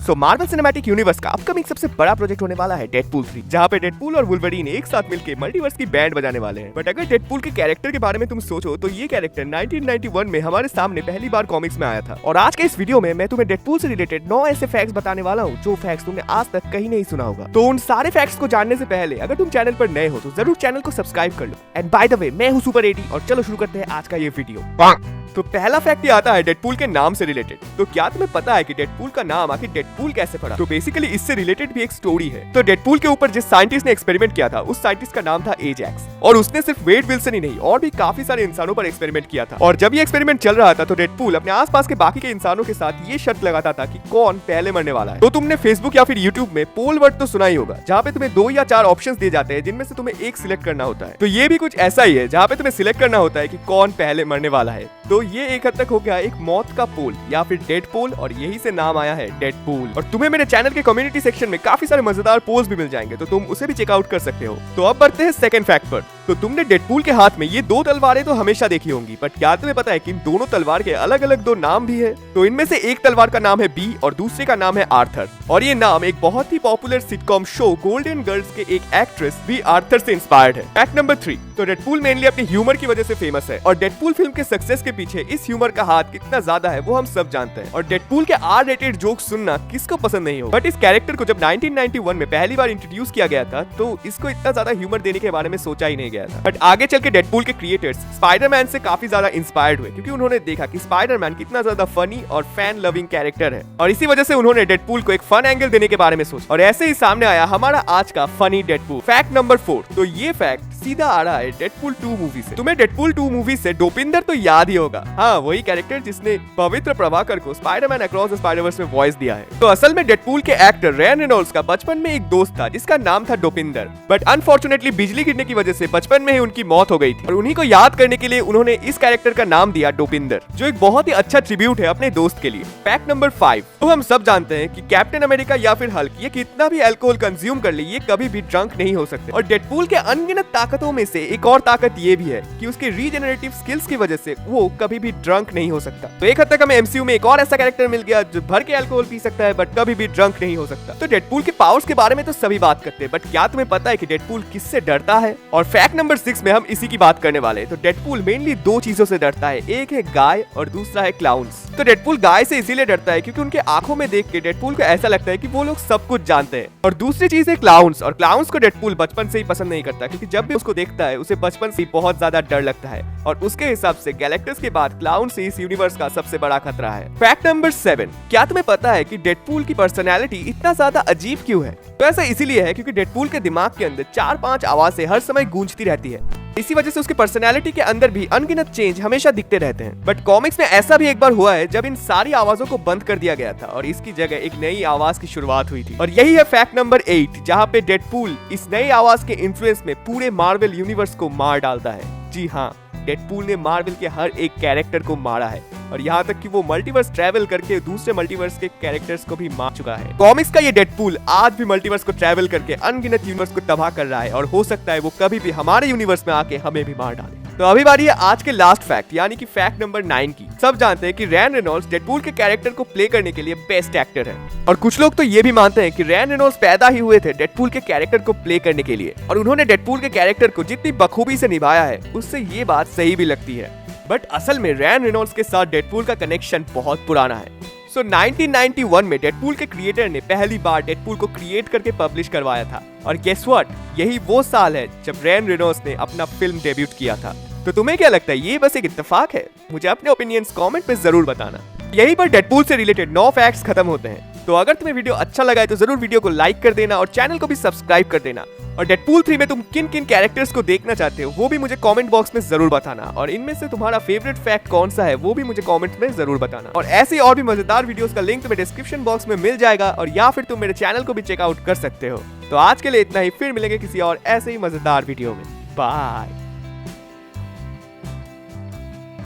सो Marvel cinematic universe का upcoming सबसे बड़ा प्रोजेक्ट होने वाला है डेडपूल 3, जहाँ पे डेडपूल और वुल्वरीन एक साथ मिलकर मल्टीवर्स की बैंड बजाने वाले हैं। बट अगर डेडपूल के कैरेक्टर के बारे में तुम सोचो तो ये कैरेक्टर 1991 में हमारे सामने पहली बार कॉमिक्स में आया था। और आज के इस वीडियो में मैं तुम्हें डेडपूल से रिलेटेड 9 ऐसे फैक्ट्स बताने वाला हूँ जो फैक्ट्स तुमने आज तक कहीं नहीं सुना होगा। तो उन सारे फैक्ट्स को जानने से पहले अगर तुम चैनल पर नए हो तो जरूर चैनल को सब्सक्राइब कर लो। एंड बाय द वे, मैं हूँ सुपर 80 और चलो शुरू करते हैं आज का ये वीडियो। तो पहला फैक्ट ये आता है डेडपूल के नाम से रिलेटेड। तो क्या तुम्हें पता है कि डेडपूल का नाम आखिर डेडपूल कैसे पड़ा? तो बेसिकली इससे रिलेटेड भी एक स्टोरी है। तो डेडपूल के ऊपर जिस साइंटिस्ट ने एक्सपेरिमेंट किया था उस साइंटिस्ट का नाम था एजैक्स, और उसने सिर्फ वेड विल्सन ही नहीं और भी काफी सारे इंसानों पर एक्सपेरिमेंट किया था। और जब ये एक्सपेरिमेंट चल रहा था तो डेडपूल अपने आसपास के बाकी के इंसानों के साथ ये शर्त लगाता था कि कौन पहले मरने वाला है। तो तुमने फेसबुक या फिर यूट्यूब में पोल वर्ड तो सुना ही होगा, जहाँ पे तुम्हें 2 या 4 ऑप्शन दिए जाते हैं जिनमें से तुम्हें एक सिलेक्ट करना होता है। तो ये भी कुछ ऐसा ही है जहाँ पे तुम्हें सिलेक्ट करना होता है कि कौन पहले मरने वाला है। तो ये एक हद तक हो गया एक मौत का पोल या फिर डेड पोल, और यही से नाम आया है डेडपूल। और तुम्हें मेरे चैनल के कम्युनिटी सेक्शन में काफी सारे मजेदार पोल्स भी मिल जाएंगे, तो तुम उसे भी चेकआउट कर सकते हो। तो अब बढ़ते हैं सेकंड फैक्ट पर। तो तुमने डेडपूल के हाथ में ये 2 तलवारें तो हमेशा देखी होंगी, बट क्या तुम्हें पता है कि इन दोनों तलवार के अलग अलग 2 नाम भी है? तो इनमें से एक तलवार का नाम है बी और दूसरे का नाम है आर्थर, और ये नाम एक बहुत ही popular sitcom show Golden Girls के एक एक्ट्रेस बी आर्थर से इंस्पायर्ड है। Fact number 3। तो डेडपूल मेनली अपने ह्यूमर की वजह से फेमस है, और डेडपूल फिल्म के सक्सेस के पीछे इस ह्यूमर का हाथ कितना ज्यादा है वो हम सब जानते हैं। और डेडपूल के R-रेटेड जोक सुनना किसको पसंद नहीं हो, बट इस कैरेक्टर को जब 1991 में पहली बार इंट्रोड्यूस किया गया था तो इसको इतना ज्यादा ह्यूमर देने के बारे में सोचा ही नहीं गया था। बट आगे चल के डेडपूल के क्रिएटर्स स्पाइडरमैन से काफी ज्यादा इंस्पायर्ड हुए, क्योंकि उन्होंने देखा कि स्पाइडरमैन कितना ज्यादा फनी और फैन लविंग कैरेक्टर है, और इसी वजह से उन्होंने डेडपूल को एक फन एंगल देने के बारे में सोचा। और ऐसे ही सामने आया हमारा आज का फनी डेडपूल। Fact number 4। तो ये फैक्ट सीधा आ रहा है डेडपूल 2 मूवी से। तुम्हें डेडपूल 2 मूवी से डोपिंदर तो याद ही होगा। हाँ, वही कैरेक्टर जिसने पवित्र प्रभाकर को स्पाइडरमैन अक्रॉस द स्पाइडरवर्स में वॉइस दिया है। तो असल में डेडपूल के एक्टर रैन रेनॉल्ड्स का बचपन में एक दोस्त था जिसका नाम था डोपिंदर, बट अनफॉर्चुनेटली बिजली गिरने की वजह से बचपन में ही उनकी मौत हो गई थी, और उन्हीं को याद करने के लिए उन्होंने इस कैरेक्टर का नाम दिया डोपिंदर, जो एक बहुत ही अच्छा ट्रिब्यूट है अपने दोस्त के लिए। Fact number 5। तो हम सब जानते हैं कि कैप्टन अमेरिका या फिर हल्क ये कितना भी अल्कोहल कंज्यूम कर ले ये कभी भी ड्रंक नहीं हो सकते। और डेडपूल के अनगिनत ताकतों में से एक और ताकत ये भी है कि उसके रीजेनरेटिव स्किल्स की वजह से वो कभी भी ड्रंक नहीं हो सकता। तो एक हद तक हमें एमसीयू में एक और ऐसा कैरेक्टर मिल गया जो भर के अल्कोहल पी सकता है बट कभी भी ड्रंक नहीं हो सकता। तो डेडपूल के पावर्स के बारे में तो सभी बात करते हैं, बट क्या तुम्हें पता है कि डेडपूल किससे डरता है? और फैक्ट नंबर 6 में हम इसी की बात करने वाले हैं। तो डेडपूल मेनली 2 चीजों से डरता है, एक है गाय और दूसरा है क्लाउन्स। तो डेडपूल गाय से इसीलिए डरता है क्योंकि उनके आंखों में देख के डेडपूल को ऐसा लगता है कि वो लोग सब कुछ जानते हैं। और दूसरी चीज है क्लाउन्स, और क्लाउन्स को डेडपूल बचपन से ही पसंद नहीं करता, क्योंकि जब भी उसको देखता है उसे बचपन से ही बहुत ज्यादा डर लगता है, और उसके हिसाब से गैलेक्टस के बाद क्लाउन्स इस यूनिवर्स का सबसे बड़ा खतरा है। Fact number 7। क्या तुम्हें पता है कि डेडपूल की पर्सनैलिटी इतना ज्यादा अजीब क्यों है? तो ऐसा इसीलिए है क्योंकि डेडपूल के दिमाग के अंदर 4-5 आवाजें हर समय गूंजती रहती है। इसी वजह से उसकी पर्सनैलिटी के अंदर भी अनगिनत चेंज हमेशा दिखते रहते हैं। बट कॉमिक्स में ऐसा भी एक बार हुआ है जब इन सारी आवाजों को बंद कर दिया गया था और इसकी जगह एक नई आवाज की शुरुआत हुई थी। और यही है फैक्ट नंबर 8, जहाँ पे डेडपूल इस नई आवाज के इन्फ्लुएंस में पूरे मार्वल यूनिवर्स को मार डालता है। जी हाँ, डेडपूल ने मार्वल के हर एक कैरेक्टर को मारा है, और यहाँ तक कि वो मल्टीवर्स ट्रैवल करके दूसरे मल्टीवर्स के कैरेक्टर्स को भी मार चुका है। कॉमिक्स का ये डेडपूल आज भी मल्टीवर्स को ट्रैवल करके अनगिनत यूनिवर्स को तबाह कर रहा है, और हो सकता है वो कभी भी हमारे यूनिवर्स में आके हमें भी मार डाले। तो अभी बारी है आज के लास्ट फैक्ट यानी कि फैक्ट नंबर 9 की। सब जानते हैं कि रैन रेनॉल्ड्स डेडपूल के कैरेक्टर को प्ले करने के लिए बेस्ट एक्टर है, और कुछ लोग तो ये भी मानते हैं कि रैन रेनॉल्ड्स पैदा ही हुए थे डेडपूल के कैरेक्टर को प्ले करने के लिए, और उन्होंने डेडपूल के कैरेक्टर को जितनी बखूबी से निभाया है उससे ये बात सही भी लगती है। बट असल में रैन रेनॉल्ड्स के साथ डेडपूल का कनेक्शन बहुत पुराना है। 1991 में डेडपूल के क्रिएटर ने पहली बार डेडपूल को क्रिएट करके पब्लिश करवाया था, और गेस व्हाट, यही वो साल है जब रैन रेनॉल्ड्स ने अपना फिल्म डेब्यूट किया था। तो तुम्हें क्या लगता है, ये बस एक इत्तेफाक है? मुझे अपने ओपिनियंस कमेंट में जरूर बताना। यहीं पर डेडपूल से रिलेटेड 9 फैक्ट्स खत्म होते हैं। तो अगर तुम्हें वीडियो अच्छा लगा है तो जरूर वीडियो को लाइक कर देना और चैनल को भी सब्सक्राइब कर देना। और डेडपूल 3 में तुम किन किन कैरेक्टर्स को देखना चाहते हो वो भी मुझे कमेंट बॉक्स में जरूर बताना, और इनमें से तुम्हारा फेवरेट फैक्ट कौन सा है वो भी मुझे कमेंट में जरूर बताना। और ऐसी और भी मजेदार वीडियोस का लिंक तुम्हें डिस्क्रिप्शन बॉक्स में मिल जाएगा, और या फिर तुम मेरे चैनल को भी चेकआउट कर सकते हो। तो आज के लिए इतना ही, फिर मिलेंगे किसी और ऐसे ही मजेदार वीडियो में। बाय।